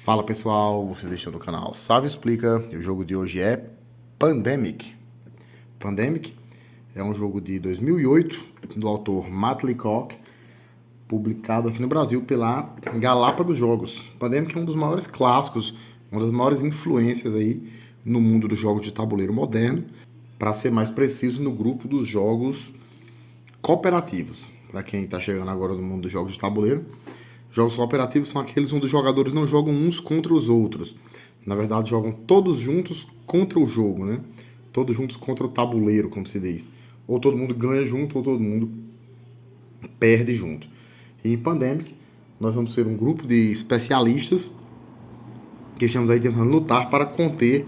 Fala pessoal, vocês estão no canal Sávio Explica e o jogo de hoje é Pandemic. Pandemic é um jogo de 2008 do autor Matt Leacock, publicado aqui no Brasil pela Galápagos Jogos. Pandemic é um dos maiores clássicos, uma das maiores influências aí no mundo dos jogos de tabuleiro moderno, para ser mais preciso, no grupo dos jogos cooperativos. Para quem está chegando agora no mundo dos jogos de tabuleiro, jogos cooperativos são aqueles onde os jogadores não jogam uns contra os outros. Na verdade, jogam todos juntos contra o jogo, né? Todos juntos contra o tabuleiro, como se diz. Ou todo mundo ganha junto, ou todo mundo perde junto. E em Pandemic, nós vamos ser um grupo de especialistas que estamos aí tentando lutar para conter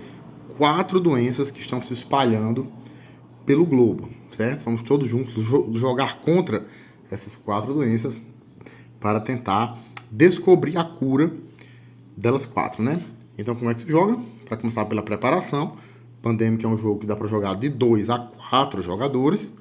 4 doenças que estão se espalhando pelo globo, certo? Vamos todos juntos jogar contra essas 4 doenças para tentar descobrir a cura delas 4, né? Então, como é que se joga? Para começar pela preparação, Pandemic é um jogo que dá para jogar de 2 a 4 jogadores.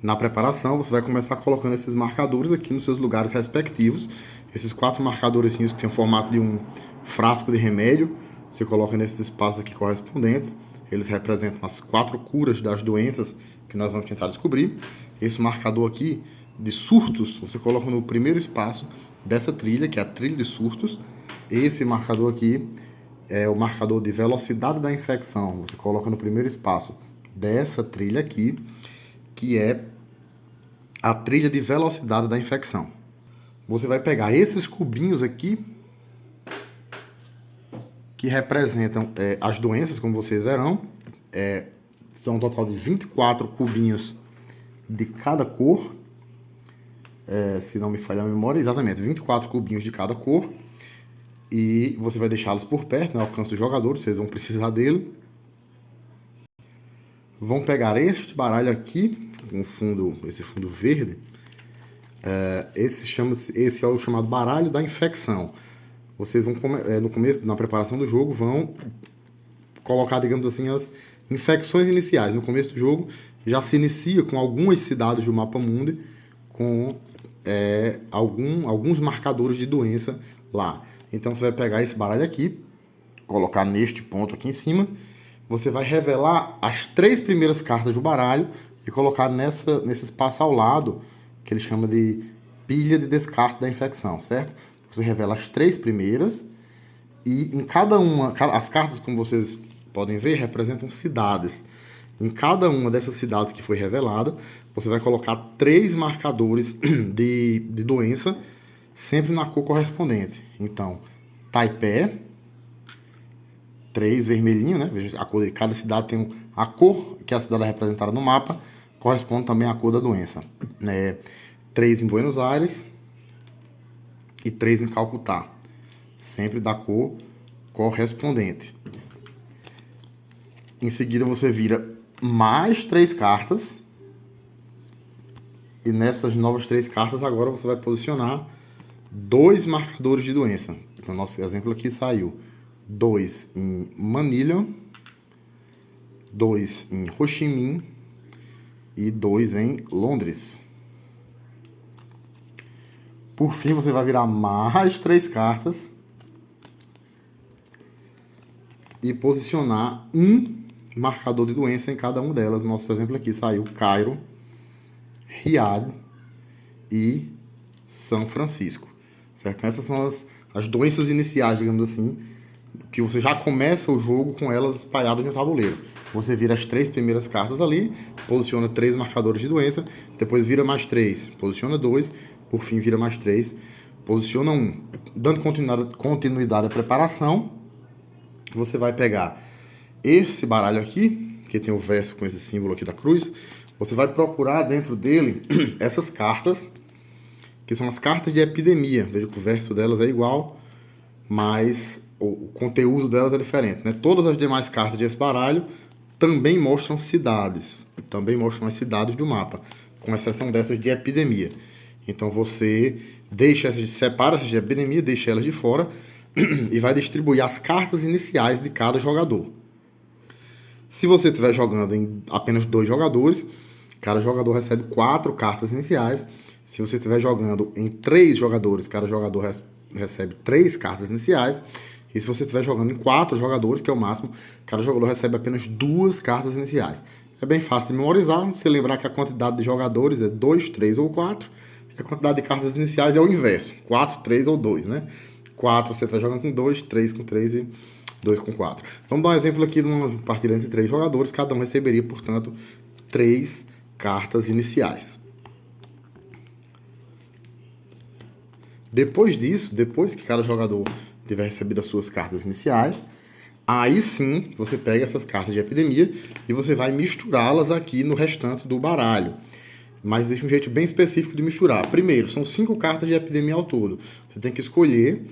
Na preparação, você vai começar colocando esses marcadores aqui nos seus lugares respectivos. Esses 4 marcadores que têm o formato de um frasco de remédio, você coloca nesses espaços aqui correspondentes. Eles representam as 4 curas das doenças que nós vamos tentar descobrir. Esse marcador aqui de surtos, você coloca no primeiro espaço dessa trilha, que é a trilha de surtos. Esse marcador aqui é o marcador de velocidade da infecção. Você coloca no primeiro espaço dessa trilha aqui, que é a trilha de velocidade da infecção. Você vai pegar esses cubinhos aqui, que representam as doenças, como vocês verão. São um total de 24 cubinhos de cada cor. Se não me falha a memória, exatamente, 24 cubinhos de cada cor. E você vai deixá-los por perto, no alcance do jogador, vocês vão precisar dele. Vão pegar este baralho aqui, esse fundo verde. Esse é o chamado baralho da infecção. Vocês vão, no começo, na preparação do jogo, vão colocar, digamos assim, as infecções iniciais. No começo do jogo, já se inicia com algumas cidades do mapa mundi, com alguns marcadores de doença lá. Então você vai pegar esse baralho aqui, colocar neste ponto aqui em cima, você vai revelar as 3 primeiras cartas do baralho e colocar nesse espaço ao lado, que ele chama de pilha de descarte da infecção, certo? Você revela as 3 primeiras e em cada uma, as cartas, como vocês podem ver, representam cidades. Em cada uma dessas cidades que foi revelada, você vai colocar 3 marcadores de doença, sempre na cor correspondente. Então, Taipei, 3 vermelhinho, né? Veja, a cor de cada cidade tem a cor que a cidade é representada no mapa, corresponde também à cor da doença. 3 em Buenos Aires e 3 em Calcutá, sempre da cor correspondente. Em seguida, você vira mais 3 cartas. E nessas novas 3 cartas, agora você vai posicionar 2 marcadores de doença. Então, nosso exemplo aqui saiu 2 em Manilha, 2 em Ho Chi Minh e 2 em Londres. Por fim, você vai virar mais 3 cartas e posicionar um marcador de doença em cada uma delas. Nosso exemplo aqui saiu Cairo, Riad e São Francisco, certo? Essas são as doenças iniciais, digamos assim, que você já começa o jogo com elas espalhadas no tabuleiro. Você vira as 3 primeiras cartas ali, posiciona 3 marcadores de doença, depois vira mais 3, posiciona 2, por fim vira mais 3, posiciona 1. Dando continuidade à preparação, você vai pegar esse baralho aqui, que tem o verso com esse símbolo aqui da cruz. Você vai procurar dentro dele essas cartas, que são as cartas de epidemia. Veja que o verso delas é igual, mas o conteúdo delas é diferente, né? Todas as demais cartas desse baralho também mostram cidades, também mostram as cidades do mapa, com exceção dessas de epidemia. Então você separa essas de epidemia, deixa elas de fora e vai distribuir as cartas iniciais de cada jogador. Se você estiver jogando em apenas 2 jogadores, cada jogador recebe 4 cartas iniciais. Se você estiver jogando em 3 jogadores, cada jogador recebe 3 cartas iniciais. E se você estiver jogando em 4 jogadores, que é o máximo, cada jogador recebe apenas 2 cartas iniciais. É bem fácil de memorizar, se lembrar que a quantidade de jogadores é 2, 3 ou 4, e a quantidade de cartas iniciais é o inverso, 4, 3 ou 2, né? 4 você está jogando com 2, 3 com 3 e 2 com 4. Vamos dar um exemplo aqui de uma partida entre 3 jogadores, cada um receberia, portanto, 3 cartas iniciais. Depois disso, depois que cada jogador tiver recebido as suas cartas iniciais, aí sim você pega essas cartas de epidemia e você vai misturá-las aqui no restante do baralho. Mas existe um jeito bem específico de misturar. Primeiro, são 5 cartas de epidemia ao todo. Você tem que escolher,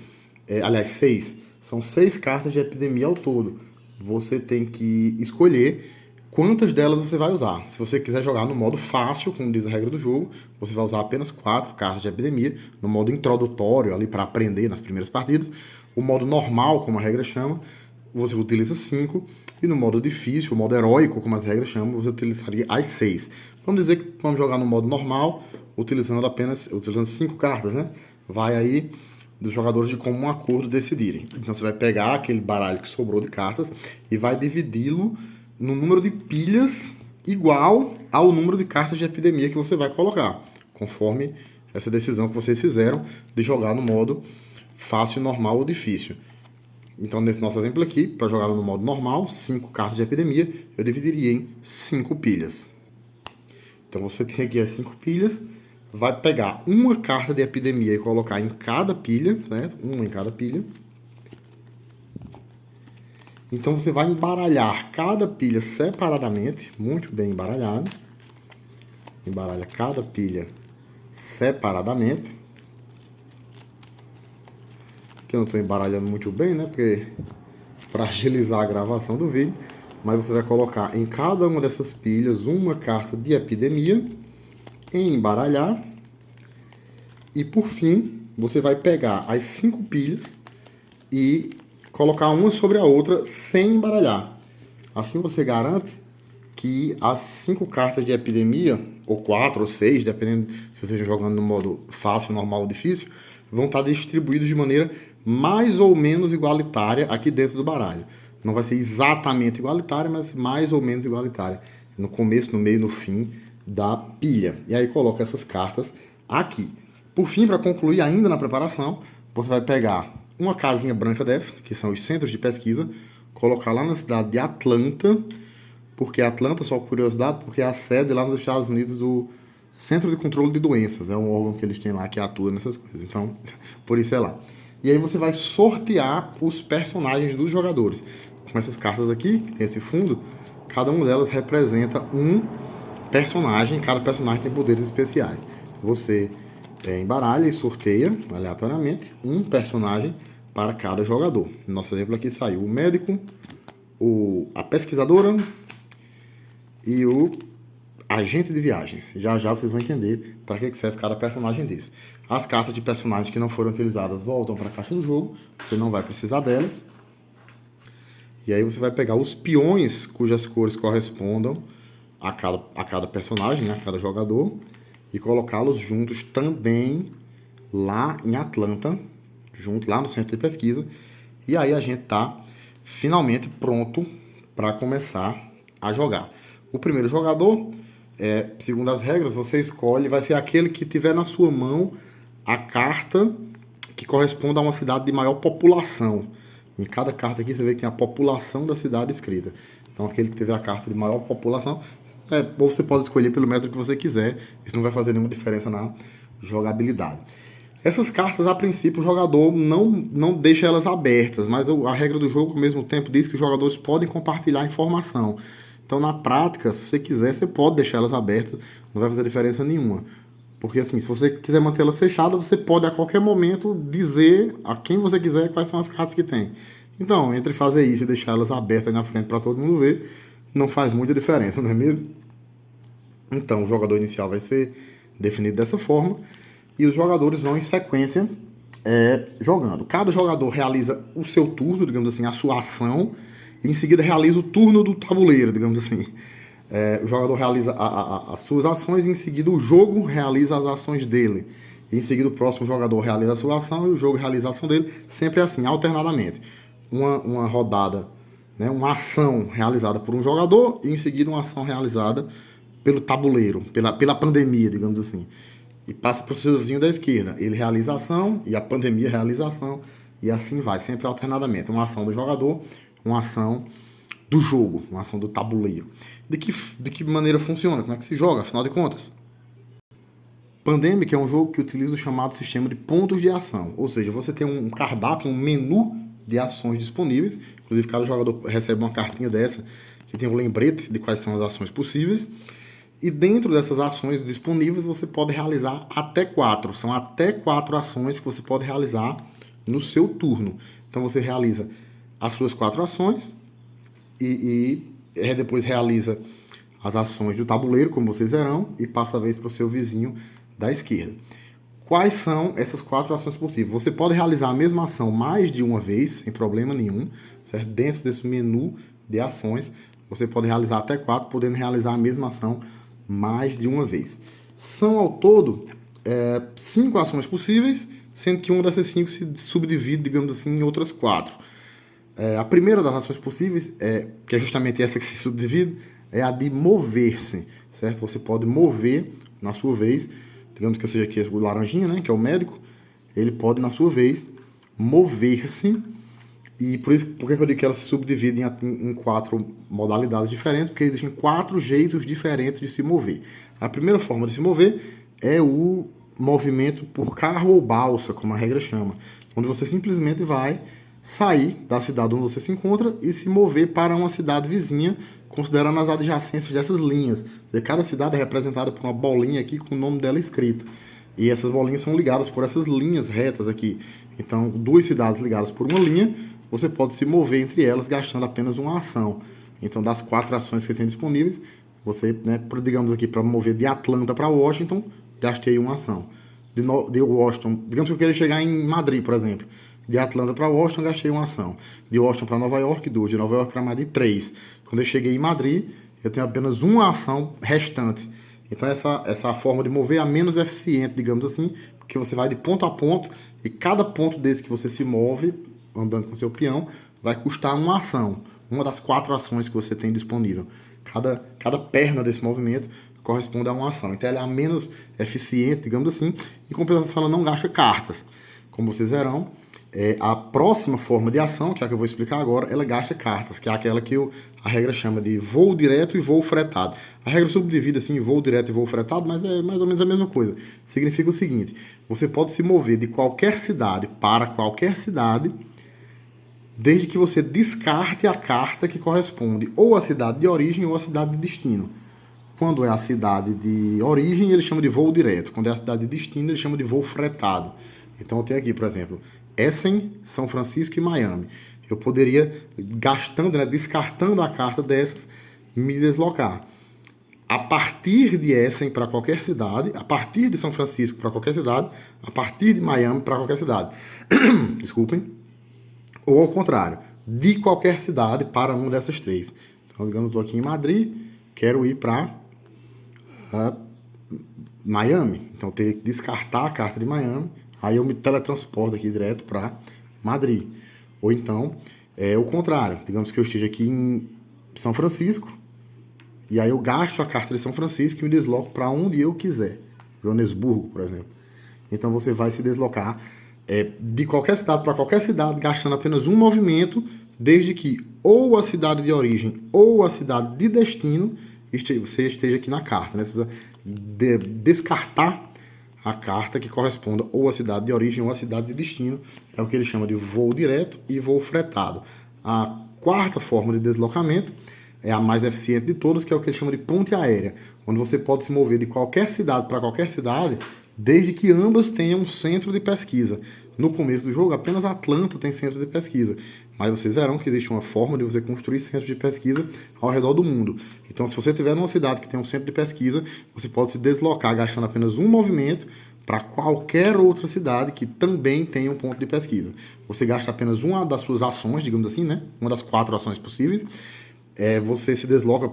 aliás, 6. São 6 cartas de epidemia ao todo. Você tem que escolher quantas delas você vai usar. Se você quiser jogar no modo fácil, como diz a regra do jogo, você vai usar apenas 4 cartas de epidemia. No modo introdutório, ali para aprender nas primeiras partidas. O modo normal, como a regra chama, você utiliza 5. E no modo difícil, o modo heróico, como as regras chamam, você utilizaria as 6. Vamos dizer que vamos jogar no modo normal, utilizando 5 cartas, né? Vai aí dos jogadores de comum acordo decidirem. Então você vai pegar aquele baralho que sobrou de cartas e vai dividi-lo no número de pilhas igual ao número de cartas de epidemia que você vai colocar, conforme essa decisão que vocês fizeram de jogar no modo fácil, normal ou difícil. Então, nesse nosso exemplo aqui, para jogar no modo normal, 5 cartas de epidemia, eu dividiria em 5 pilhas. Então, você tem aqui as 5 pilhas, vai pegar uma carta de epidemia e colocar em cada pilha, certo? Uma em cada pilha. Então, você vai embaralhar cada pilha separadamente, muito bem embaralhado. Embaralha cada pilha separadamente. Que eu não estou embaralhando muito bem, né? Porque para agilizar a gravação do vídeo. Mas você vai colocar em cada uma dessas pilhas uma carta de epidemia, embaralhar. E por fim, você vai pegar as 5 pilhas e colocar uma sobre a outra sem embaralhar. Assim você garante que as 5 cartas de epidemia, ou 4 ou 6, dependendo se você esteja jogando no modo fácil, normal ou difícil, vão estar distribuídos de maneira mais ou menos igualitária aqui dentro do baralho. Não vai ser exatamente igualitária, mas mais ou menos igualitária. No começo, no meio e no fim da pilha. E aí coloca essas cartas aqui. Por fim, para concluir ainda na preparação, você vai pegar uma casinha branca dessa, que são os centros de pesquisa, colocar lá na cidade de Atlanta, porque Atlanta, só por curiosidade, porque é a sede lá nos Estados Unidos do Centro de Controle de Doenças. É um órgão que eles têm lá que atua nessas coisas. Então, por isso é lá. E aí você vai sortear os personagens dos jogadores. Com essas cartas aqui, que tem esse fundo, cada uma delas representa um personagem, cada personagem tem poderes especiais. Você embaralha e sorteia aleatoriamente um personagem para cada jogador. No nosso exemplo aqui saiu o médico, a pesquisadora e o agente de viagens. Já já vocês vão entender para que serve cada personagem desse. As cartas de personagens que não foram utilizadas voltam para a caixa do jogo, você não vai precisar delas. E aí você vai pegar os peões cujas cores correspondam a cada personagem, né, a cada jogador, e colocá-los juntos também lá em Atlanta, junto lá no centro de pesquisa. E aí a gente tá finalmente pronto para começar a jogar. O primeiro jogador, segundo as regras, você escolhe, vai ser aquele que tiver na sua mão a carta que corresponde a uma cidade de maior população. Em cada carta aqui você vê que tem a população da cidade escrita. Então aquele que tiver a carta de maior população, ou você pode escolher pelo método que você quiser. Isso não vai fazer nenhuma diferença na jogabilidade. Essas cartas, a princípio, o jogador não deixa elas abertas, mas a regra do jogo, ao mesmo tempo, diz que os jogadores podem compartilhar informação. Então, na prática, se você quiser, você pode deixar elas abertas, não vai fazer diferença nenhuma. Porque, assim, se você quiser mantê-las fechadas, você pode, a qualquer momento, dizer a quem você quiser quais são as cartas que tem. Então, entre fazer isso e deixar elas abertas na frente para todo mundo ver, não faz muita diferença, não é mesmo? Então, o jogador inicial vai ser definido dessa forma e os jogadores vão em sequência jogando. Cada jogador realiza o seu turno, digamos assim, a sua ação, e em seguida realiza o turno do tabuleiro, digamos assim. O jogador realiza as suas ações e em seguida o jogo realiza as ações dele. e em seguida o próximo jogador realiza a sua ação e o jogo realiza a ação dele, sempre assim, alternadamente. Uma rodada, né, uma ação realizada por um jogador e em seguida uma ação realizada pelo tabuleiro, pela pandemia, digamos assim. E passa para o seu vizinho da esquerda. Ele realiza a ação e a pandemia realiza a ação e assim vai, sempre alternadamente. Uma ação do jogador, uma ação do jogo, uma ação do tabuleiro. De que maneira funciona? Como é que se joga, afinal de contas? Pandemic é um jogo que utiliza o chamado sistema de pontos de ação, ou seja, você tem um cardápio, um menu de ações disponíveis, inclusive cada jogador recebe uma cartinha dessa, que tem um lembrete de quais são as ações possíveis, e dentro dessas ações disponíveis você pode realizar até 4, são até 4 ações que você pode realizar no seu turno. Então você realiza as suas 4 ações e depois realiza as ações do tabuleiro, como vocês verão, e passa a vez para o seu vizinho da esquerda. Quais são essas 4 ações possíveis? Você pode realizar a mesma ação mais de uma vez, sem problema nenhum, certo? Dentro desse menu de ações, você pode realizar até 4, podendo realizar a mesma ação mais de uma vez. São, ao todo, 5 ações possíveis, sendo que uma dessas 5 se subdivide, digamos assim, em outras 4. A primeira das ações possíveis, que é justamente essa que se subdivide, é a de mover-se, certo? Você pode mover, na sua vez, digamos que eu seja aqui o laranjinha, né, que é o médico, ele pode, na sua vez, mover-se, e por que eu digo que ela se subdivide em 4 modalidades diferentes, porque existem 4 jeitos diferentes de se mover. A primeira forma de se mover é o movimento por carro ou balsa, como a regra chama, onde você simplesmente vai sair da cidade onde você se encontra e se mover para uma cidade vizinha, considerando as adjacências dessas linhas. Cada cidade é representada por uma bolinha aqui com o nome dela escrito. E essas bolinhas são ligadas por essas linhas retas aqui. Então, 2 cidades ligadas por uma linha, você pode se mover entre elas gastando apenas uma ação. Então, das 4 ações que tem disponíveis, você, né, digamos aqui, para mover de Atlanta para Washington, gastei uma ação. De Washington, digamos que eu queira chegar em Madrid, por exemplo. De Atlanta para Washington, gastei uma ação. De Washington para Nova York, 2. De Nova York para Madrid, 3. Quando eu cheguei em Madrid, eu tenho apenas uma ação restante. Então, essa forma de mover é a menos eficiente, digamos assim, porque você vai de ponto a ponto e cada ponto desse que você se move, andando com seu peão, vai custar uma ação. Uma das 4 ações que você tem disponível. Cada perna desse movimento corresponde a uma ação. Então, ela é a menos eficiente, digamos assim. Em compensação, ela não gasta cartas. Como vocês verão, a próxima forma de ação, que é a que eu vou explicar agora, ela gasta cartas, que é aquela que a regra chama de voo direto e voo fretado. A regra subdivide assim, voo direto e voo fretado, mas é mais ou menos a mesma coisa. Significa o seguinte, você pode se mover de qualquer cidade para qualquer cidade, desde que você descarte a carta que corresponde ou à cidade de origem ou à cidade de destino. Quando é a cidade de origem, ele chama de voo direto. Quando é a cidade de destino, ele chama de voo fretado. Então eu tenho aqui, por exemplo, Essen, São Francisco e Miami. Eu poderia, gastando, né, descartando a carta dessas, me deslocar a partir de Essen para qualquer cidade, a partir de São Francisco para qualquer cidade, a partir de Miami para qualquer cidade. Desculpem. Ou ao contrário, de qualquer cidade para uma dessas 3. Então, digamos, eu estou aqui em Madrid, quero ir para Miami. Então, eu teria que descartar a carta de Miami. Aí eu me teletransporto aqui direto para Madrid. Ou então, o contrário. Digamos que eu esteja aqui em São Francisco. E aí eu gasto a carta de São Francisco e me desloco para onde eu quiser. Joanesburgo, por exemplo. Então você vai se deslocar de qualquer cidade para qualquer cidade, gastando apenas um movimento, desde que ou a cidade de origem ou a cidade de destino você esteja aqui na carta. Né? Você precisa descartar a carta que corresponda ou à cidade de origem ou à cidade de destino. É o que ele chama de voo direto e voo fretado. A 4ª forma de deslocamento é a mais eficiente de todas, que é o que ele chama de ponte aérea, onde você pode se mover de qualquer cidade para qualquer cidade, desde que ambas tenham um centro de pesquisa. No começo do jogo, apenas Atlanta tem centro de pesquisa, mas vocês verão que existe uma forma de você construir centros de pesquisa ao redor do mundo. Então, se você tiver numa cidade que tem um centro de pesquisa, você pode se deslocar gastando apenas um movimento para qualquer outra cidade que também tenha um ponto de pesquisa. Você gasta apenas uma das suas ações, digamos assim, né? Uma das 4 ações possíveis. Você se desloca,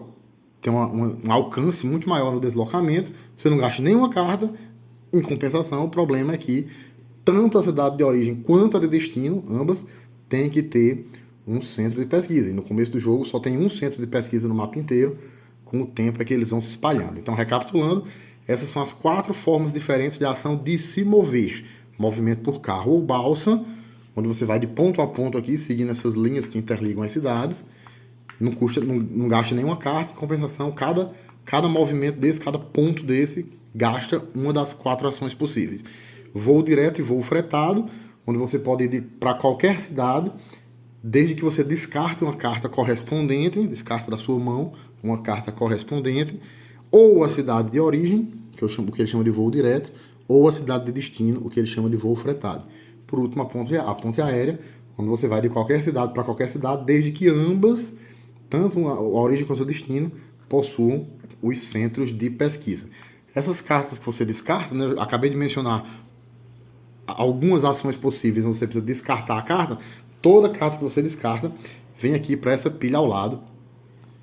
tem um alcance muito maior no deslocamento, você não gasta nenhuma carta, Em compensação, o problema é que tanto a cidade de origem quanto a de destino, ambas, têm que ter um centro de pesquisa. E no começo do jogo só tem um centro de pesquisa no mapa inteiro, com o tempo é que eles vão se espalhando. Então, recapitulando, essas são as 4 formas diferentes de ação de se mover. Movimento por carro ou balsa, onde você vai de ponto a ponto aqui, seguindo essas linhas que interligam as cidades. Não gasta nenhuma carta, em compensação, cada movimento desse, cada ponto desse, gasta uma das 4 ações possíveis. Voo direto e voo fretado, onde você pode ir para qualquer cidade, desde que você descarte uma carta correspondente, descarte da sua mão uma carta correspondente, ou a cidade de origem, que ele chama de voo direto, ou a cidade de destino, o que ele chama de voo fretado. Por último, a ponte aérea, onde você vai de qualquer cidade para qualquer cidade, desde que ambas, tanto a origem quanto o destino, possuam os centros de pesquisa. Essas cartas que você descarta, né, eu acabei de mencionar algumas ações possíveis, onde você precisa descartar a carta. Toda carta que você descarta vem aqui para essa pilha ao lado,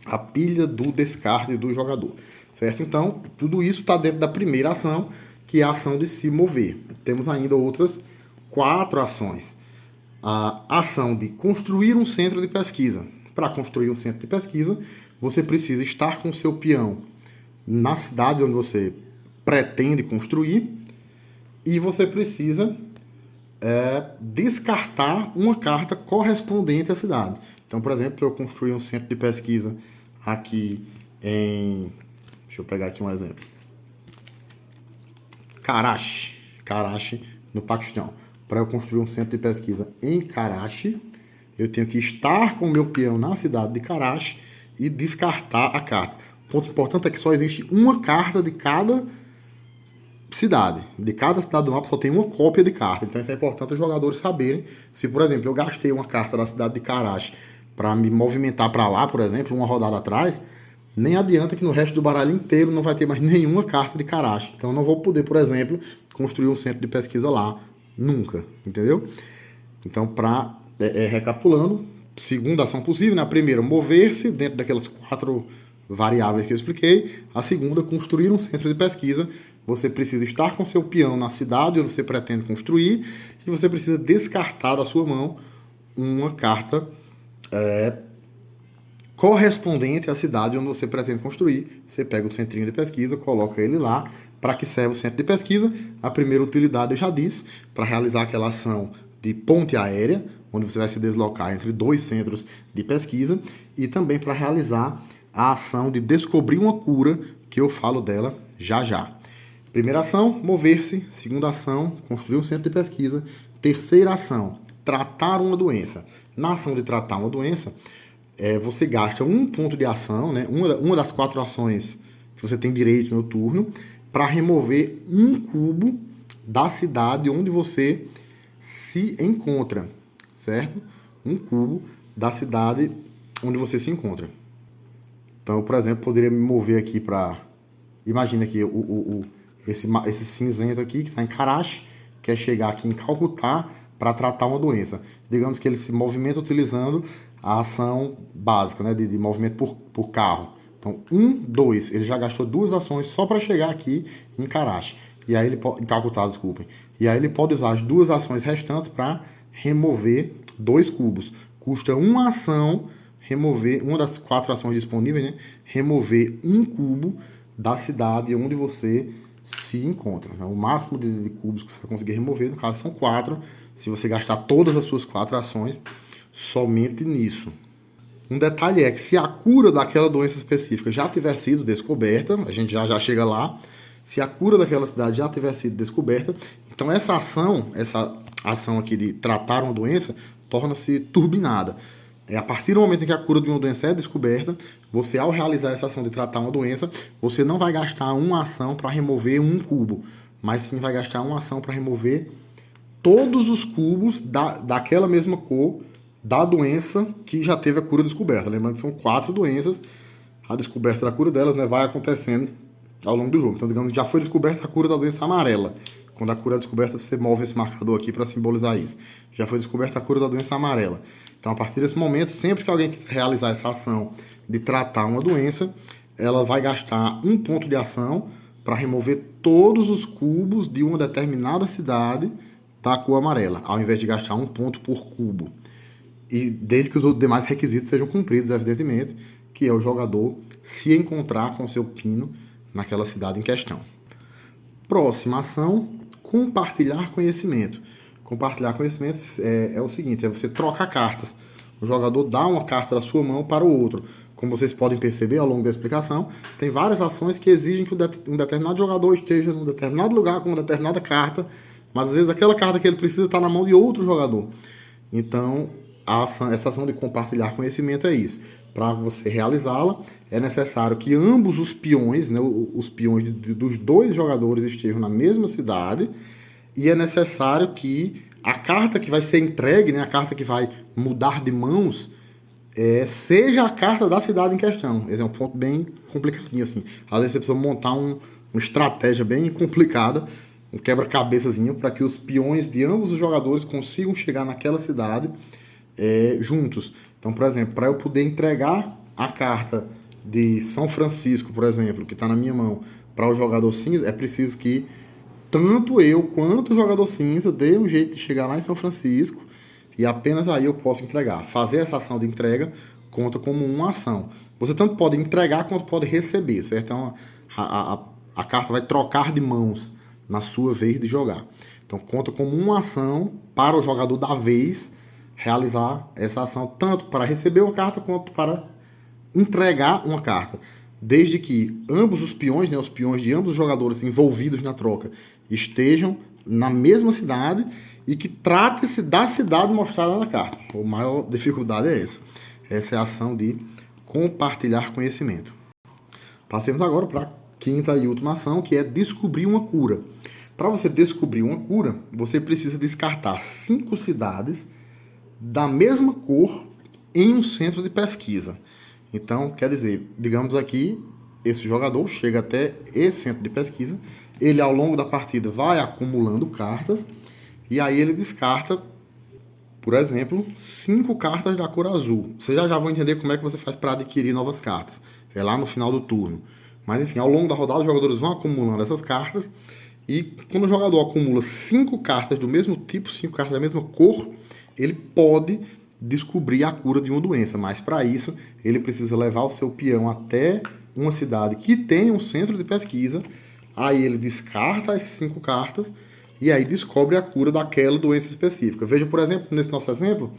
a pilha do descarte do jogador, certo? Então, tudo isso está dentro da primeira ação, que é a ação de se mover. Temos ainda outras 4 ações. A ação de construir um centro de pesquisa. Para construir um centro de pesquisa, você precisa estar com o seu peão na cidade onde você pretende construir e você precisa descartar uma carta correspondente à cidade. Então, por exemplo, para eu construir um centro de pesquisa aqui em... Deixa eu pegar aqui um exemplo. Karachi, no Paquistão. Para eu construir um centro de pesquisa em Karachi, eu tenho que estar com o meu peão na cidade de Karachi e descartar a carta. O ponto importante é que só existe uma carta de cada cidade. De cada cidade do mapa só tem uma cópia de carta. Então isso é importante os jogadores saberem. Se, por exemplo, eu gastei uma carta da cidade de Karachi para me movimentar para lá, por exemplo, uma rodada atrás, nem adianta que no resto do baralho inteiro não vai ter mais nenhuma carta de Karachi. Então eu não vou poder, por exemplo, construir um centro de pesquisa lá. Nunca, entendeu? Então, recapitulando, segunda ação possível, né? A primeira, mover-se dentro daquelas 4 variáveis que eu expliquei. A segunda, construir um centro de pesquisa. Você precisa estar com seu peão na cidade onde você pretende construir e você precisa descartar da sua mão uma carta correspondente à cidade onde você pretende construir. Você pega o centrinho de pesquisa, coloca ele lá. Para que serve o centro de pesquisa? A primeira utilidade eu já disse, para realizar aquela ação de ponte aérea, onde você vai se deslocar entre 2 centros de pesquisa, e também para realizar a ação de descobrir uma cura, que eu falo dela já já. Primeira ação, mover-se. Segunda ação, construir um centro de pesquisa. Terceira ação, tratar uma doença. Na ação de tratar uma doença, você gasta 1 ponto de ação, né? Uma das 4 ações que você tem direito no turno, para remover um cubo da cidade onde você se encontra, certo? Um cubo da cidade onde você se encontra. Então, eu, por exemplo, poderia me mover aqui para... Imagina aqui esse cinzento aqui, que está em Karachi, quer chegar aqui em Calcutá para tratar uma doença. Digamos que ele se movimenta utilizando a ação básica, né, de movimento por carro. Então, 1, 2, ele já gastou 2 ações só para chegar aqui em Karachi. E aí ele pode, em Calcutá, desculpem. E aí ele pode usar as 2 ações restantes para remover 2 cubos. Custa 1 ação remover, uma das 4 ações disponíveis, né? Remover 1 cubo da cidade onde você se encontra. Então, o máximo de cubos que você vai conseguir remover, no caso, são 4. Se você gastar todas as suas 4 ações somente nisso. Um detalhe é que se a cura daquela doença específica já tiver sido descoberta, a gente já chega lá, se a cura daquela cidade já tiver sido descoberta, então essa ação aqui de tratar uma doença torna-se turbinada. A partir do momento em que a cura de uma doença é descoberta, você, ao realizar essa ação de tratar uma doença, você não vai gastar uma ação para remover 1 cubo, mas sim vai gastar uma ação para remover todos os cubos daquela mesma cor da doença que já teve a cura descoberta. Lembrando que são 4 doenças, a descoberta da cura delas, né, vai acontecendo ao longo do jogo. Então, digamos que já foi descoberta a cura da doença amarela. Quando a cura é descoberta, você move esse marcador aqui para simbolizar isso. Já foi descoberta a cura da doença amarela. Então, a partir desse momento, sempre que alguém quiser realizar essa ação de tratar uma doença, ela vai gastar 1 ponto de ação para remover todos os cubos de uma determinada cidade da cor amarela, ao invés de gastar 1 ponto por cubo. E desde que os outros demais requisitos sejam cumpridos, evidentemente, que é o jogador se encontrar com seu pino naquela cidade em questão. Próxima ação, compartilhar conhecimento. Compartilhar conhecimento é o seguinte, é você trocar cartas. O jogador dá uma carta da sua mão para o outro. Como vocês podem perceber ao longo da explicação, tem várias ações que exigem que um determinado jogador esteja num determinado lugar com uma determinada carta, mas às vezes aquela carta que ele precisa está na mão de outro jogador. Então, essa ação de compartilhar conhecimento é isso. Para você realizá-la, é necessário que ambos os peões, né, os peões dos dois jogadores estejam na mesma cidade, e é necessário que a carta que vai ser entregue, né, a carta que vai mudar de mãos, seja a carta da cidade em questão. Esse é um ponto bem complicadinho, assim. Às vezes você precisa montar uma estratégia bem complicada, um quebra-cabeçazinho, para que os peões de ambos os jogadores consigam chegar naquela cidade juntos. Então, por exemplo, para eu poder entregar a carta de São Francisco, por exemplo, que está na minha mão, para o jogador cinza, é preciso que tanto eu quanto o jogador cinza dê um jeito de chegar lá em São Francisco, e apenas aí eu posso entregar. Fazer essa ação de entrega conta como uma ação. Você tanto pode entregar quanto pode receber, certo? Então, a carta vai trocar de mãos na sua vez de jogar. Então, conta como uma ação para o jogador da vez realizar essa ação, tanto para receber uma carta quanto para entregar uma carta. Desde que ambos os peões, né, os peões de ambos os jogadores envolvidos na troca, estejam na mesma cidade e que trate-se da cidade mostrada na carta. A maior dificuldade é essa. Essa é a ação de compartilhar conhecimento. Passemos agora para a quinta e última ação, que é descobrir uma cura. Para você descobrir uma cura, você precisa descartar 5 cidades da mesma cor em um centro de pesquisa. Então, quer dizer, digamos aqui, esse jogador chega até esse centro de pesquisa, ele ao longo da partida vai acumulando cartas, e aí ele descarta, por exemplo, 5 cartas da cor azul. Vocês já vão entender como é que você faz para adquirir novas cartas. É lá no final do turno. Mas enfim, ao longo da rodada os jogadores vão acumulando essas cartas, e quando o jogador acumula 5 cartas do mesmo tipo, 5 cartas da mesma cor, ele pode descobrir a cura de uma doença, mas para isso ele precisa levar o seu peão até uma cidade que tem um centro de pesquisa, aí ele descarta as 5 cartas e aí descobre a cura daquela doença específica. Veja, por exemplo, nesse nosso exemplo,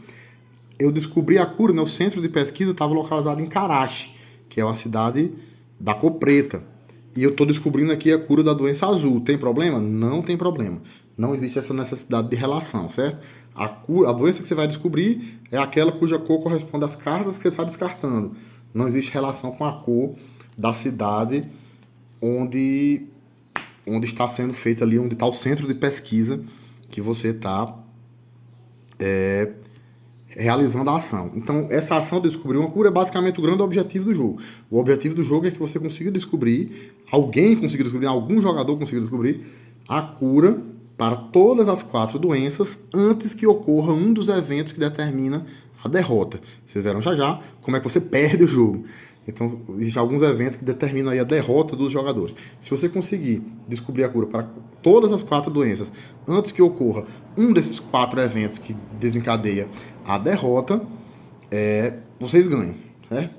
eu descobri a cura, né? O centro de pesquisa estava localizado em Karachi, que é uma cidade da cor preta, e eu estou descobrindo aqui a cura da doença azul. Tem problema? Não tem problema. Não existe essa necessidade de relação, certo? A doença que você vai descobrir é aquela cuja cor corresponde às cartas que você está descartando. Não existe relação com a cor da cidade onde está sendo feita ali, onde está o centro de pesquisa que você está realizando a ação. Então, essa ação de descobrir uma cura é basicamente o grande objetivo do jogo. O objetivo do jogo é que você consiga descobrir, algum jogador consiga descobrir a cura para todas as 4 doenças antes que ocorra um dos eventos que determina a derrota. Vocês verão já como é que você perde o jogo. Então, existem alguns eventos que determinam aí a derrota dos jogadores. Se você conseguir descobrir a cura para todas as 4 doenças antes que ocorra um desses 4 eventos que desencadeia a derrota, vocês ganham, certo?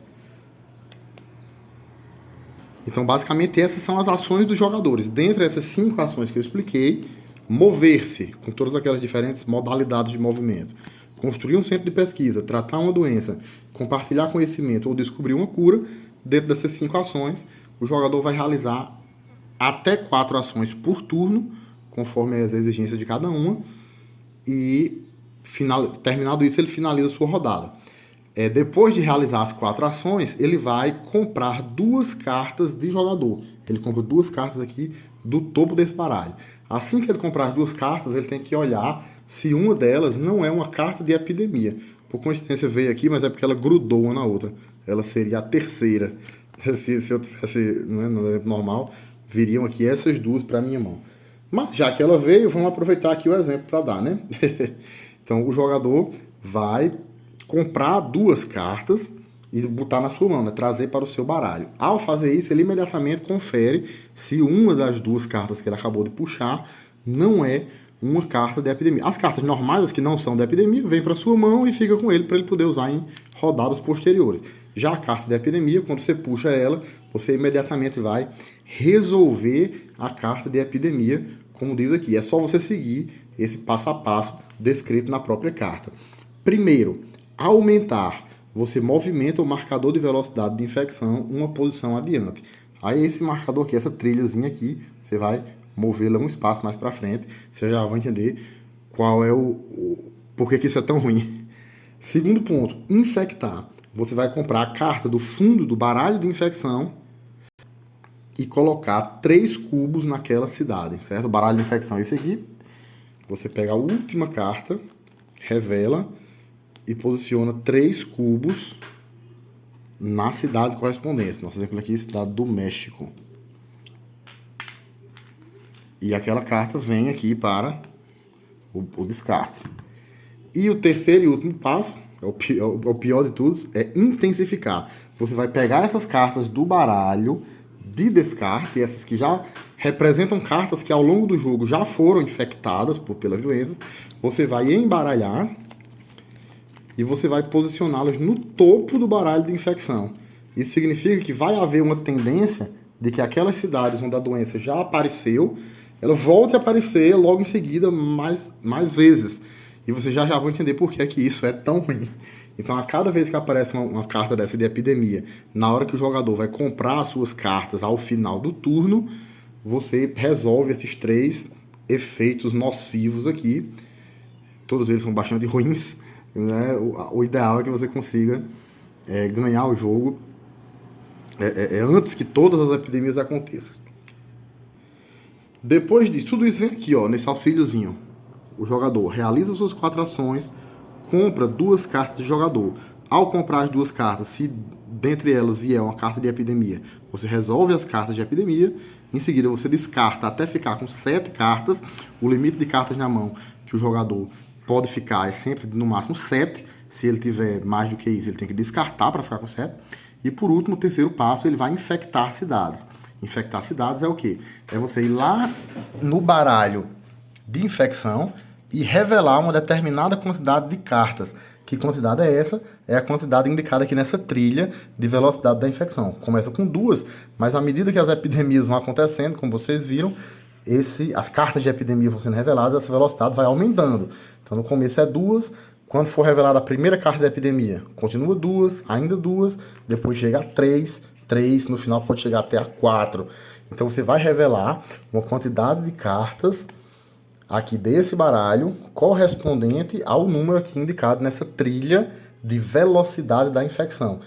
Então, basicamente, essas são as ações dos jogadores. Dentre essas 5 ações que eu expliquei, mover-se, com todas aquelas diferentes modalidades de movimento, construir um centro de pesquisa, tratar uma doença, compartilhar conhecimento ou descobrir uma cura, dentro dessas 5 ações, o jogador vai realizar até 4 ações por turno, conforme as exigências de cada uma, e terminado isso, ele finaliza a sua rodada. Depois de realizar as 4 ações, ele vai comprar 2 cartas de jogador. Ele compra 2 cartas aqui do topo desse baralho. Assim que ele comprar as 2 cartas, ele tem que olhar se uma delas não é uma carta de epidemia. Por coincidência veio aqui, mas é porque ela grudou uma na outra. Ela seria a terceira. Se eu tivesse no exemplo normal, viriam aqui essas 2 para a minha mão. Mas já que ela veio, vamos aproveitar aqui o exemplo para dar, né? Então o jogador vai comprar 2 cartas e botar na sua mão, né? Trazer para o seu baralho. Ao fazer isso, ele imediatamente confere se uma das duas cartas que ele acabou de puxar não é uma carta de epidemia. As cartas normais, as que não são de epidemia, vêm para sua mão e fica com ele para ele poder usar em rodadas posteriores. Já a carta de epidemia, quando você puxa ela, você imediatamente vai resolver a carta de epidemia, como diz aqui. É só você seguir esse passo a passo descrito na própria carta. Primeiro, aumentar. Você movimenta o marcador de velocidade de infecção uma posição adiante. Aí esse marcador aqui, essa trilhazinha aqui, você vai movê-la um espaço mais para frente. Você já vai entender qual é por que isso é tão ruim. Segundo ponto, infectar. Você vai comprar a carta do fundo do baralho de infecção e colocar 3 cubos naquela cidade, certo? O baralho de infecção é esse aqui. Você pega a última carta, revela e posiciona 3 cubos na cidade correspondente. Nosso exemplo aqui é a cidade do México. E aquela carta vem aqui para o descarte. E o terceiro e último passo, o pior de todos, é intensificar. Você vai pegar essas cartas do baralho de descarte, essas que já representam cartas que ao longo do jogo já foram infectadas pelas doenças, você vai embaralhar e você vai posicioná-las no topo do baralho de infecção. Isso significa que vai haver uma tendência de que aquelas cidades onde a doença já apareceu, ela volte a aparecer logo em seguida mais vezes. E você já vai entender por que é que isso é tão ruim. Então, a cada vez que aparece uma carta dessa de epidemia, na hora que o jogador vai comprar as suas cartas ao final do turno, você resolve esses 3 efeitos nocivos aqui. Todos eles são bastante ruins, né? O ideal é que você consiga ganhar o jogo antes que todas as epidemias aconteçam. Depois disso, tudo isso vem aqui, ó, nesse auxíliozinho. O jogador realiza suas 4 ações, compra 2 cartas de jogador. Ao comprar as 2 cartas, se dentre elas vier uma carta de epidemia, você resolve as cartas de epidemia. Em seguida, você descarta até ficar com 7 cartas. O limite de cartas na mão que o jogador pode ficar é sempre no máximo 7. Se ele tiver mais do que isso, ele tem que descartar para ficar com 7. E por último, o terceiro passo, ele vai infectar cidades. Infectar cidades é o quê? É você ir lá no baralho de infecção e revelar uma determinada quantidade de cartas. Que quantidade é essa? É a quantidade indicada aqui nessa trilha de velocidade da infecção. Começa com 2, mas à medida que as epidemias vão acontecendo, como vocês viram, as cartas de epidemia vão sendo reveladas, essa velocidade vai aumentando. Então no começo é 2, quando for revelada a primeira carta de epidemia, continua 2, ainda 2, depois chega a 3, no final pode chegar até a 4. Então você vai revelar uma quantidade de cartas aqui desse baralho correspondente ao número aqui indicado nessa trilha de velocidade da infecção.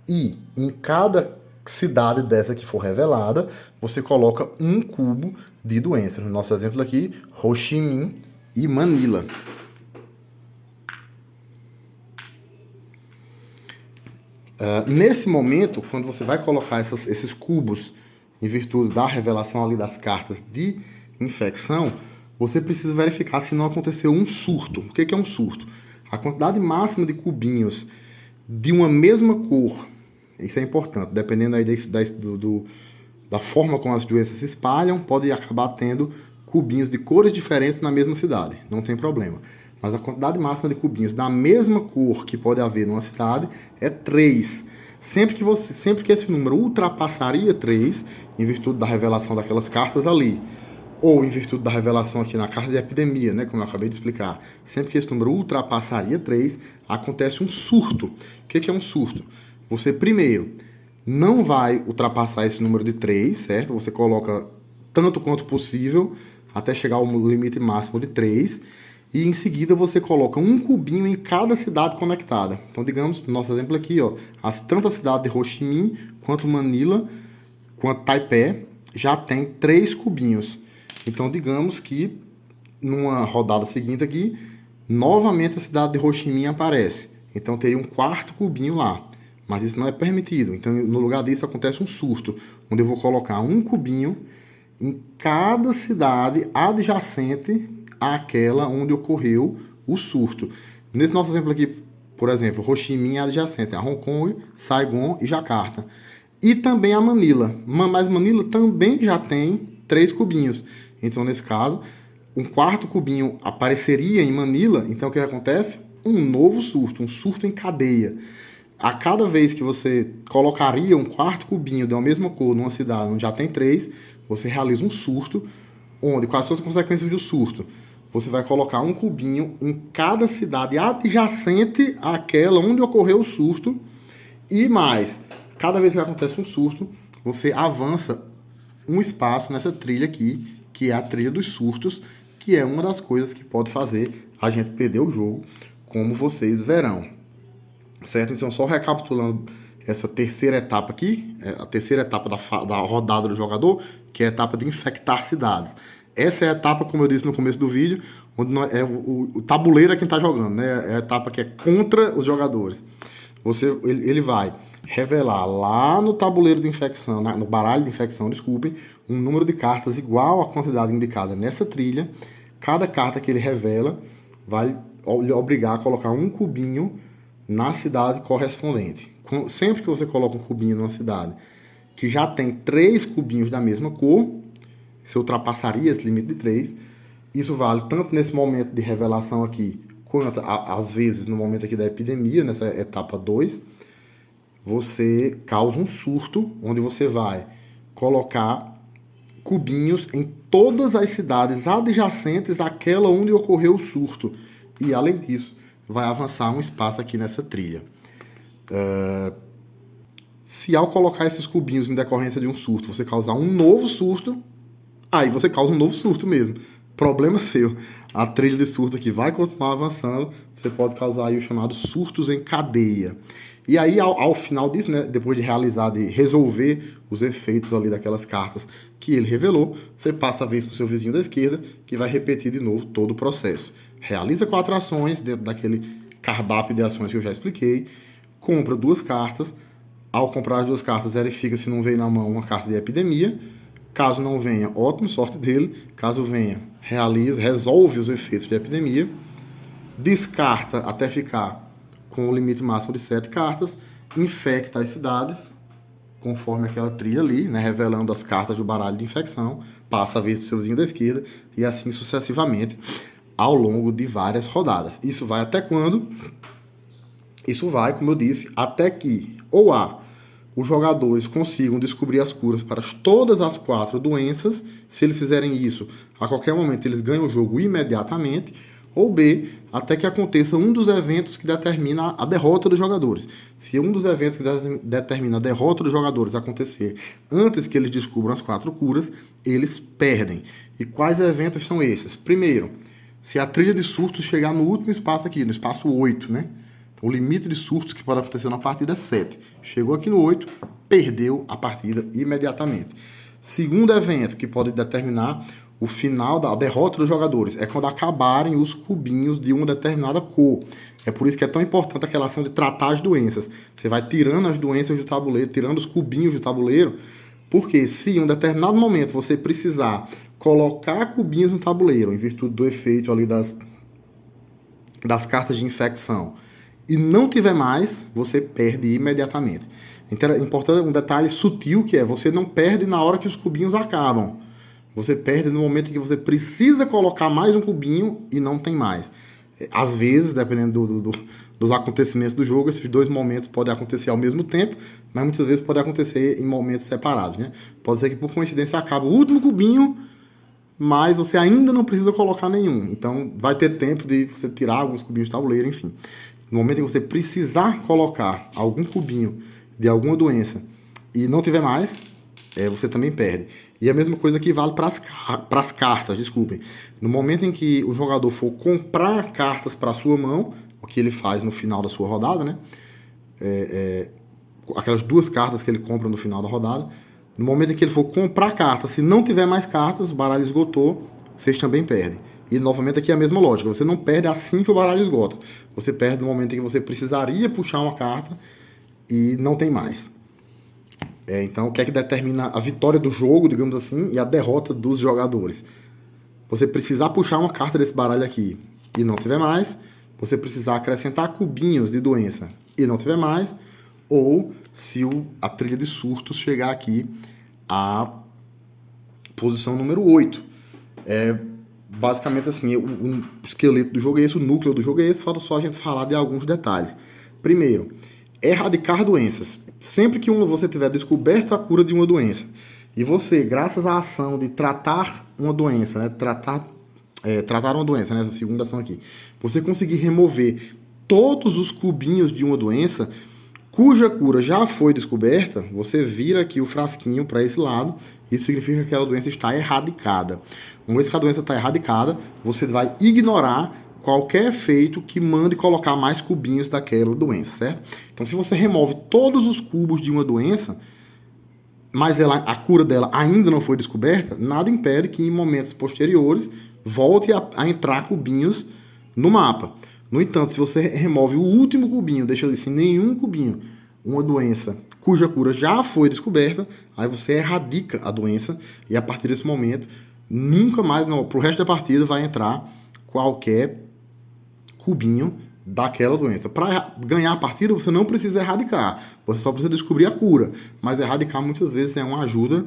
E em cada cidade dessa que for revelada, você coloca 1 cubo de doença. No nosso exemplo aqui, Ho Chi Minh e Manila. Nesse momento, quando você vai colocar esses cubos em virtude da revelação ali das cartas de infecção, você precisa verificar se não aconteceu um surto. O que é um surto? A quantidade máxima de cubinhos de uma mesma cor, isso é importante, dependendo aí da forma como as doenças se espalham, pode acabar tendo cubinhos de cores diferentes na mesma cidade, não tem problema. Mas a quantidade máxima de cubinhos da mesma cor que pode haver numa cidade é 3. Sempre que esse número ultrapassaria 3, em virtude da revelação daquelas cartas ali, ou em virtude da revelação aqui na carta de epidemia, né, como eu acabei de explicar, sempre que esse número ultrapassaria 3, acontece um surto. O que é um surto? Você, primeiro, não vai ultrapassar esse número de 3, certo? Você coloca tanto quanto possível, até chegar ao limite máximo de 3, e em seguida você coloca 1 cubinho em cada cidade conectada. Então, digamos, no nosso exemplo aqui, ó, tanto a cidade de Ho Chi Minh, quanto Manila, quanto Taipei, já tem 3 cubinhos. Então, digamos que numa rodada seguinte aqui, novamente a cidade de Ho Chi Minh aparece. Então, teria um 4º cubinho lá. Mas isso não é permitido. Então, no lugar disso, acontece um surto, onde eu vou colocar 1 cubinho em cada cidade adjacente àquela onde ocorreu o surto. Nesse nosso exemplo aqui, Por exemplo, Ho Chi Minh é adjacente a Hong Kong, Saigon e Jacarta. E também a Manila. Mas Manila também já tem 3 cubinhos. Então, nesse caso, um quarto cubinho apareceria em Manila. Então, o que acontece? Um novo surto, um surto em cadeia. A cada vez que você colocaria um quarto cubinho da mesma cor numa cidade onde já tem 3, você realiza um surto, onde, quais são as consequências do surto? Você vai colocar um cubinho em cada cidade adjacente àquela onde ocorreu o surto. E mais, cada vez que acontece um surto, você avança um espaço nessa trilha aqui, que é a trilha dos surtos, que é uma das coisas que pode fazer a gente perder o jogo, como vocês verão. Certo? Então, só recapitulando essa terceira etapa aqui, a terceira etapa da rodada do jogador, que é a etapa de infectar cidades. Essa é a etapa, como eu disse no começo do vídeo, onde o tabuleiro é quem está jogando, né? É a etapa que é contra os jogadores. Ele vai revelar lá no tabuleiro de infecção, no baralho de infecção, desculpem, um número de cartas igual à quantidade indicada nessa trilha. Cada carta que ele revela vai lhe obrigar a colocar um cubinho na cidade correspondente. Sempre que você coloca um cubinho numa cidade que já tem 3 cubinhos da mesma cor, você ultrapassaria esse limite de 3. Isso vale tanto nesse momento de revelação aqui, quanto às vezes no momento aqui da epidemia, nessa etapa 2. Você causa um surto, onde você vai colocar cubinhos em todas as cidades adjacentes àquela onde ocorreu o surto. E além disso, vai avançar um espaço aqui nessa trilha. Se ao colocar esses cubinhos em decorrência de um surto, você causar um novo surto, aí você causa um novo surto mesmo. Problema seu. A trilha de surto aqui vai continuar avançando, você pode causar aí os chamados surtos em cadeia. E aí, ao final disso, né, depois de realizar, de resolver os efeitos ali daquelas cartas que ele revelou, você passa a vez para o seu vizinho da esquerda, que vai repetir de novo todo o processo. Realiza 4 ações dentro daquele cardápio de ações que eu já expliquei, compra 2 cartas, ao comprar as 2 cartas, verifica se não veio na mão uma carta de epidemia. Caso não venha, ótimo, sorte dele. Caso venha, resolve os efeitos de epidemia, descarta até ficar com o limite máximo de 7 cartas, infecta as cidades, conforme aquela trilha ali, né, revelando as cartas do baralho de infecção, passa a vez para o seu vizinho da esquerda, e assim sucessivamente, ao longo de várias rodadas. Isso vai até quando? Isso vai, como eu disse, até que ou os jogadores consigam descobrir as curas para todas as 4 doenças. Se eles fizerem isso, a qualquer momento eles ganham o jogo imediatamente. Ou B, até que aconteça um dos eventos que determina a derrota dos jogadores. Se um dos eventos que determina a derrota dos jogadores acontecer antes que eles descubram as 4 curas, eles perdem. E quais eventos são esses? Primeiro, se a trilha de surtos chegar no último espaço aqui, no espaço 8, né? O limite de surtos que pode acontecer na partida é 7. Chegou aqui no 8, perdeu a partida imediatamente. Segundo evento que pode determinar o final da derrota dos jogadores é quando acabarem os cubinhos de uma determinada cor. É por isso que é tão importante aquela ação de tratar as doenças. Você vai tirando as doenças do tabuleiro, tirando os cubinhos do tabuleiro, porque se em um determinado momento você precisar colocar cubinhos no tabuleiro, em virtude do efeito ali das cartas de infecção, e não tiver mais, você perde imediatamente. Então é importante um detalhe sutil, que é você não perde na hora que os cubinhos acabam. Você perde no momento em que você precisa colocar mais um cubinho e não tem mais. Às vezes, dependendo dos acontecimentos do jogo, esses 2 momentos podem acontecer ao mesmo tempo, mas muitas vezes pode acontecer em momentos separados, né? Pode ser que por coincidência acabe o último cubinho, mas você ainda não precisa colocar nenhum. Então vai ter tempo de você tirar alguns cubinhos do tabuleiro, enfim. No momento em que você precisar colocar algum cubinho de alguma doença e não tiver mais, você também perde. E a mesma coisa que vale para as cartas, desculpem. No momento em que o jogador for comprar cartas para a sua mão, o que ele faz no final da sua rodada, né? Aquelas 2 cartas que ele compra no final da rodada, no momento em que ele for comprar cartas, se não tiver mais cartas, o baralho esgotou, vocês também perdem. E novamente aqui é a mesma lógica, você não perde assim que o baralho esgota. Você perde no momento em que você precisaria puxar uma carta e não tem mais. Então, o que é que determina a vitória do jogo, digamos assim, e a derrota dos jogadores? Você precisar puxar uma carta desse baralho aqui e não tiver mais, você precisar acrescentar cubinhos de doença e não tiver mais, ou se a trilha de surtos chegar aqui à posição número 8. Basicamente assim, o esqueleto do jogo é esse, o núcleo do jogo é esse, falta só a gente falar de alguns detalhes. Primeiro, erradicar doenças. Sempre que você tiver descoberto a cura de uma doença, e você, graças à ação de tratar uma doença, né, tratar uma doença, né, essa segunda ação aqui, você conseguir remover todos os cubinhos de uma doença cuja cura já foi descoberta, você vira aqui o frasquinho para esse lado, isso significa que aquela doença está erradicada. Uma vez que a doença está erradicada, você vai ignorar qualquer efeito que mande colocar mais cubinhos daquela doença, certo? Então, se você remove todos os cubos de uma doença, mas a cura dela ainda não foi descoberta, nada impede que em momentos posteriores volte a entrar cubinhos no mapa. No entanto, se você remove o último cubinho, deixa ali sem nenhum cubinho, uma doença cuja cura já foi descoberta, aí você erradica a doença e a partir desse momento, nunca mais, pro resto da partida, vai entrar qualquer cubinho daquela doença. Para ganhar a partida, você não precisa erradicar, você só precisa descobrir a cura. Mas erradicar muitas vezes é uma ajuda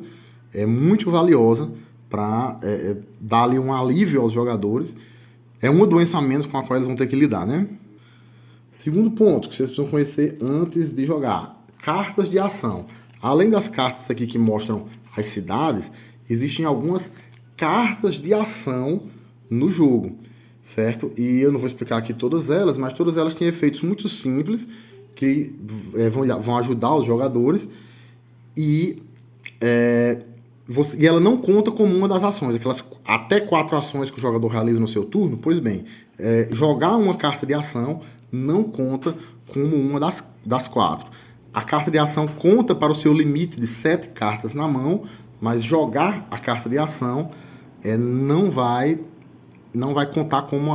muito valiosa para dar ali um alívio aos jogadores. É uma doença a menos com a qual eles vão ter que lidar, né? Segundo ponto que vocês precisam conhecer antes de jogar: cartas de ação. Além das cartas aqui que mostram as cidades, existem algumas cartas de ação no jogo, certo? E eu não vou explicar aqui todas elas, mas todas elas têm efeitos muito simples que vão ajudar os jogadores e ela não conta como uma das ações, aquelas até 4 ações que o jogador realiza no seu turno. Pois bem, jogar uma carta de ação não conta como uma das 4. A carta de ação conta para o seu limite de 7 cartas na mão, mas jogar a carta de ação não vai contar como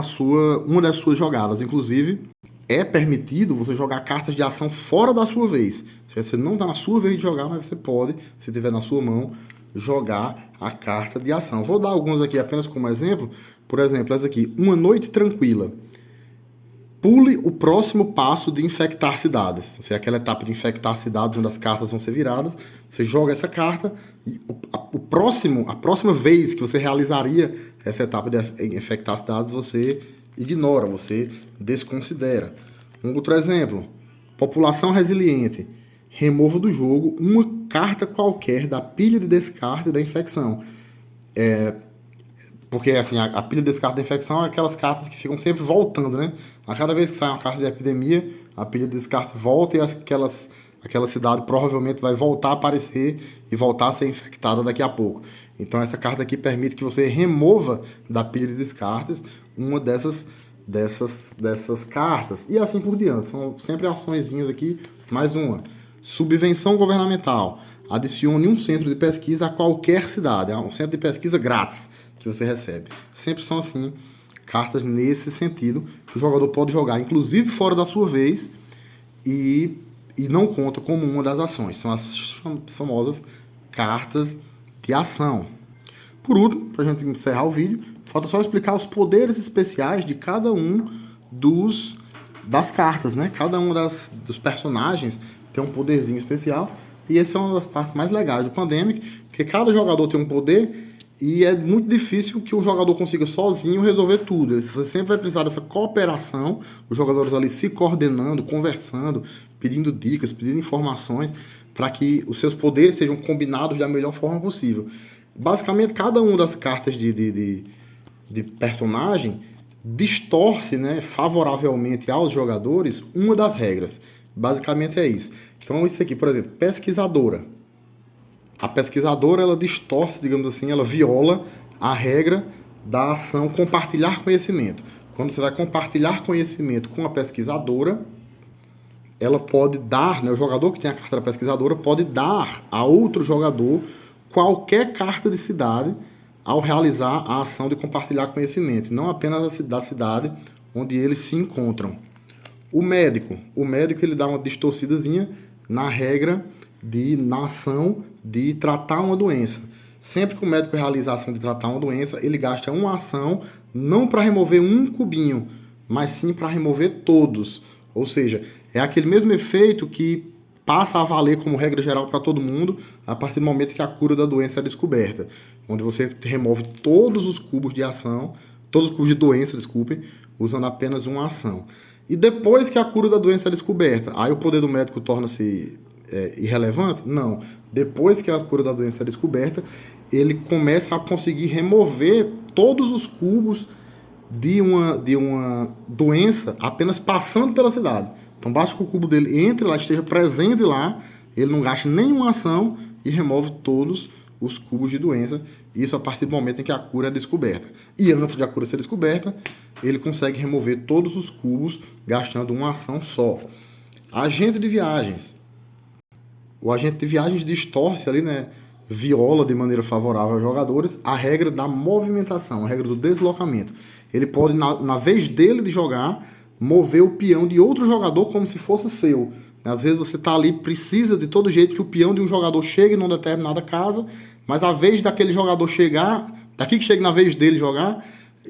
uma das suas jogadas. Inclusive, é permitido você jogar cartas de ação fora da sua vez. Você não está na sua vez de jogar, mas você pode, se tiver na sua mão, jogar a carta de ação. Vou dar alguns aqui apenas como exemplo. Por exemplo, essa aqui: uma noite tranquila. Pule o próximo passo de infectar cidades. Se é aquela etapa de infectar cidades onde as cartas vão ser viradas, você joga essa carta e a próxima vez que você realizaria essa etapa de infectar cidades, você ignora, você desconsidera. Um outro exemplo: população resiliente. Remova do jogo uma carta qualquer da pilha de descarte da infecção. Porque assim, a pilha de descarte da infecção é aquelas cartas que ficam sempre voltando, né? A cada vez que sai uma carta de epidemia, a pilha de descarte volta e aquela cidade provavelmente vai voltar a aparecer e voltar a ser infectada daqui a pouco. Então essa carta aqui permite que você remova da pilha de descartes uma dessas cartas. E assim por diante. São sempre açõezinhas aqui. Mais uma: subvenção governamental. Adicione um centro de pesquisa a qualquer cidade. É um centro de pesquisa grátis que você recebe. Sempre são assim, cartas nesse sentido, que o jogador pode jogar, inclusive fora da sua vez, e não conta como uma das ações. São as famosas cartas de ação. Por último, para a gente encerrar o vídeo, falta só explicar os poderes especiais de cada um das cartas, né? Cada um dos personagens tem um poderzinho especial, e essa é uma das partes mais legais do Pandemic, porque cada jogador tem um poder e é muito difícil que o jogador consiga sozinho resolver tudo. Você sempre vai precisar dessa cooperação, os jogadores ali se coordenando, conversando, pedindo dicas, pedindo informações, para que os seus poderes sejam combinados da melhor forma possível. Basicamente, cada uma das cartas de personagem distorce, né, favoravelmente aos jogadores uma das regras. Basicamente é isso. Então, isso aqui, por exemplo, pesquisadora. A pesquisadora, ela distorce, digamos assim, ela viola a regra da ação compartilhar conhecimento. Quando você vai compartilhar conhecimento com a pesquisadora, ela pode dar, né, o jogador que tem a carta da pesquisadora pode dar a outro jogador qualquer carta de cidade ao realizar a ação de compartilhar conhecimento, não apenas da cidade onde eles se encontram. O médico ele dá uma distorcidazinha na regra na ação de tratar uma doença. Sempre que o médico realiza a ação de tratar uma doença, ele gasta uma ação não para remover um cubinho mas sim para remover todos. Ou seja, é aquele mesmo efeito que passa a valer como regra geral para todo mundo a partir do momento que a cura da doença é descoberta, onde você remove todos os cubos de ação, todos os cubos de doença, desculpem, usando apenas uma ação. E depois que a cura da doença é descoberta, aí o poder do médico torna-se irrelevante? Não. Depois que a cura da doença é descoberta, ele começa a conseguir remover todos os cubos de uma doença apenas passando pela cidade. Então basta que o cubo dele entre lá, esteja presente lá, ele não gasta nenhuma ação e remove todos os cubos de doença. Isso a partir do momento em que a cura é descoberta. E antes de a cura ser descoberta, ele consegue remover todos os cubos gastando uma ação só. Agente de viagens. O agente de viagens distorce ali, né? Viola de maneira favorável aos jogadores a regra da movimentação, a regra do deslocamento. Ele pode, na vez dele de jogar, mover o peão de outro jogador como se fosse seu. Às vezes você está ali, precisa de todo jeito que o peão de um jogador chegue numa determinada casa, mas a vez daquele jogador chegar, daqui que chegue na vez dele jogar,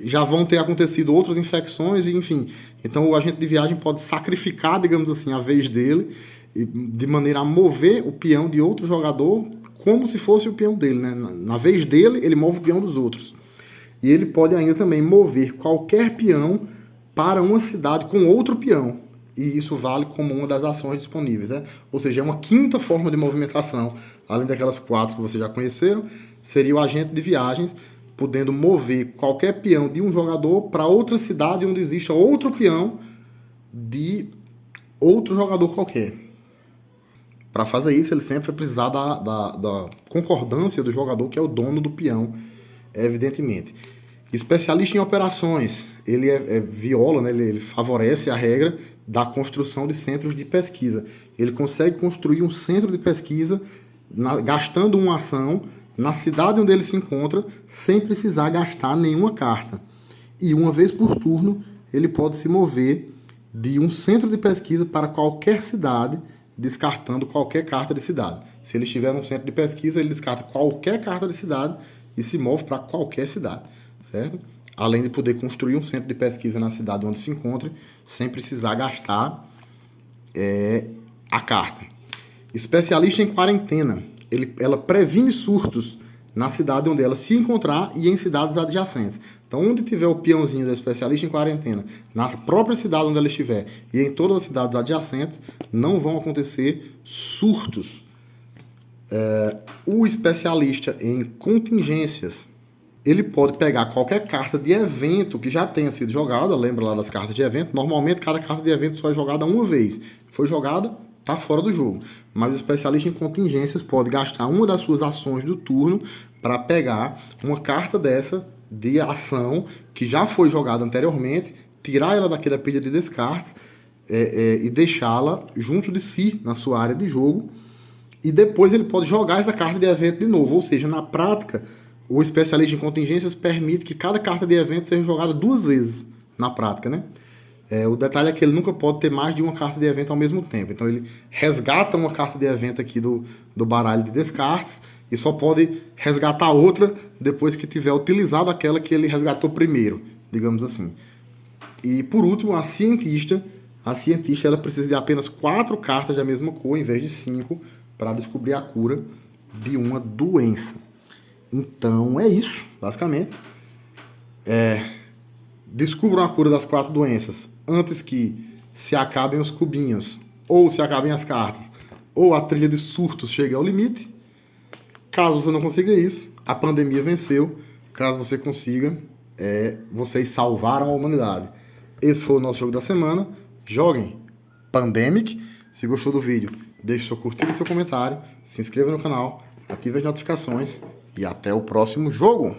já vão ter acontecido outras infecções, enfim. Então o agente de viagem pode sacrificar, digamos assim, a vez dele, de maneira a mover o peão de outro jogador como se fosse o peão dele, né? Na vez dele, ele move o peão dos outros. E ele pode ainda também mover qualquer peão para uma cidade com outro peão. E isso vale como uma das ações disponíveis, né? Ou seja, é uma quinta forma de movimentação, além daquelas 4 que vocês já conheceram, seria o agente de viagens, podendo mover qualquer peão de um jogador para outra cidade onde exista outro peão de outro jogador qualquer. Para fazer isso, ele sempre vai precisar da concordância do jogador, que é o dono do peão, evidentemente. Especialista em operações, ele viola, né, ele favorece a regra da construção de centros de pesquisa. Ele consegue construir um centro de pesquisa gastando uma ação na cidade onde ele se encontra, sem precisar gastar nenhuma carta. E uma vez por turno, ele pode se mover de um centro de pesquisa para qualquer cidade, descartando qualquer carta de cidade. Se ele estiver num centro de pesquisa, ele descarta qualquer carta de cidade e se move para qualquer cidade, certo? Além de poder construir um centro de pesquisa na cidade onde se encontre, sem precisar gastar a carta. Especialista em quarentena. Ela previne surtos na cidade onde ela se encontrar e em cidades adjacentes. Então, onde tiver o peãozinho da especialista em quarentena, na própria cidade onde ela estiver e em todas as cidades adjacentes, não vão acontecer surtos. O especialista em contingências, ele pode pegar qualquer carta de evento que já tenha sido jogada, lembra lá das cartas de evento? Normalmente, cada carta de evento só é jogada uma vez. Foi jogada, está fora do jogo. Mas o especialista em contingências pode gastar uma das suas ações do turno para pegar uma carta dessa de ação que já foi jogada anteriormente, tirar ela daquela pilha de descartes e deixá-la junto de si, na sua área de jogo, e depois ele pode jogar essa carta de evento de novo. Ou seja, na prática, o especialista em contingências permite que cada carta de evento seja jogada 2 vezes na prática, né? O detalhe é que ele nunca pode ter mais de uma carta de evento ao mesmo tempo. Então ele resgata uma carta de evento aqui do baralho de descartes e só pode resgatar outra depois que tiver utilizado aquela que ele resgatou primeiro, digamos assim. E por último, a cientista ela precisa de apenas 4 cartas da mesma cor, em vez de 5, para descobrir a cura de uma doença. Então é isso, basicamente. Descubram a cura das 4 doenças antes que se acabem os cubinhos, ou se acabem as cartas, ou a trilha de surtos chegue ao limite. Caso você não consiga isso, a pandemia venceu. Caso você consiga, vocês salvaram a humanidade. Esse foi o nosso jogo da semana. Joguem Pandemic. Se gostou do vídeo, deixe seu curtir e seu comentário. Se inscreva no canal, ative as notificações e até o próximo jogo.